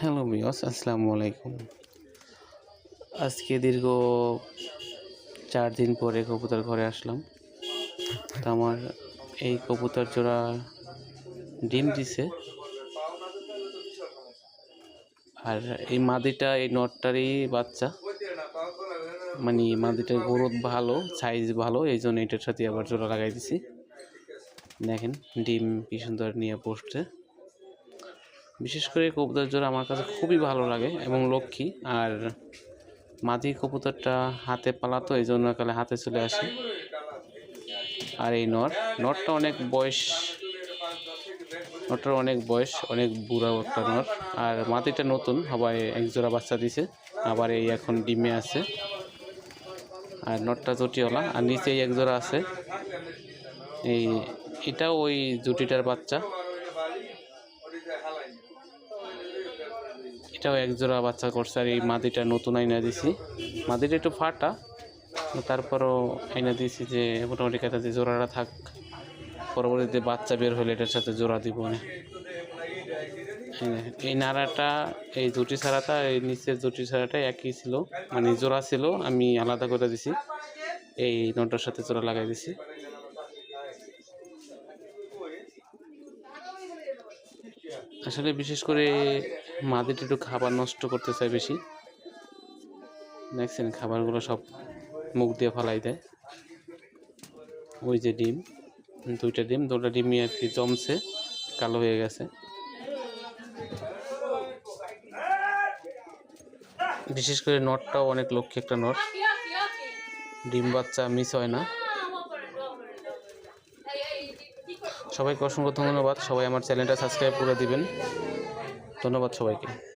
Hello viewers, আসসালামু আলাইকুম। আজকে দীর্ঘ 4 দিন পরে কবুতর ঘরে আসলাম। তো আমার এই কবুতর জোড়া ডিম দিছে। আর এই মাদিটা এই নটটারই বাচ্চা, মানে মাদিটার গ্রোথ ভালো, সাইজ ভালো, এই জন্য এটার সাথে আবার জোড়া লাগাই দিছি। দেখেন ডিম কি সুন্দর নিয়ে বসছে। বিশেষ করে কবুতর জোড়া আমার কাছে খুবই ভালো লাগে এবং লক্ষ্মী। আর মাদি কবুতরটা হাতে পালাতো, এই জন্য কালে হাতে চলে আসে। আর এই নটটা অনেক বয়স, অনেক বুড়া একটা নট। আর মাদিটা নতুন, সবাই এক জোড়া বাচ্চা দিছে, আবার এই এখন ডিমে আছে। আর নটটা জুটিওয়ালা, আর নিচেই এক জোড়া আছে। এটাও ওই জুটিটার বাচ্চা, এটাও এক জোড়া বাচ্চা করছে। আর এই মাদিটা নতুন আইনা দিছি, মাদিটা একটু ফাটা, তারপরও আইনা দিয়েছি যে মোটামুটি কথা যে জোড়াটা থাক, পরবর্তীতে বাচ্চা বের হলে এটার সাথে জোড়া দিব না। এই নাড়াটা, এই জুটি ছাড়াটা, এই নিচের জুটি ছাড়াটা একই ছিল, মানে জোড়া ছিল, আমি আলাদা করে দিছি, এই নটার সাথে জোড়া লাগাই দিছি। আসলে বিশেষ করে মাদিটা একটু খাবার নষ্ট করতে চায় বেশি। দেখছেন খাবারগুলো সব মুখ দিয়ে ফালাই দেয়। ওই যে ডিম, দুটা ডিমই আর কি জমছে, কালো হয়ে গেছে। বিশেষ করে নটটাও অনেক লক্ষ্মী একটা নট, ডিম বাচ্চা মিস হয় না। সবাইকে অসংখ্য ধন্যবাদ। সবাই আমার চ্যানেলটা সাবস্ক্রাইব করে দিবেন। ধন্যবাদ সবাইকে।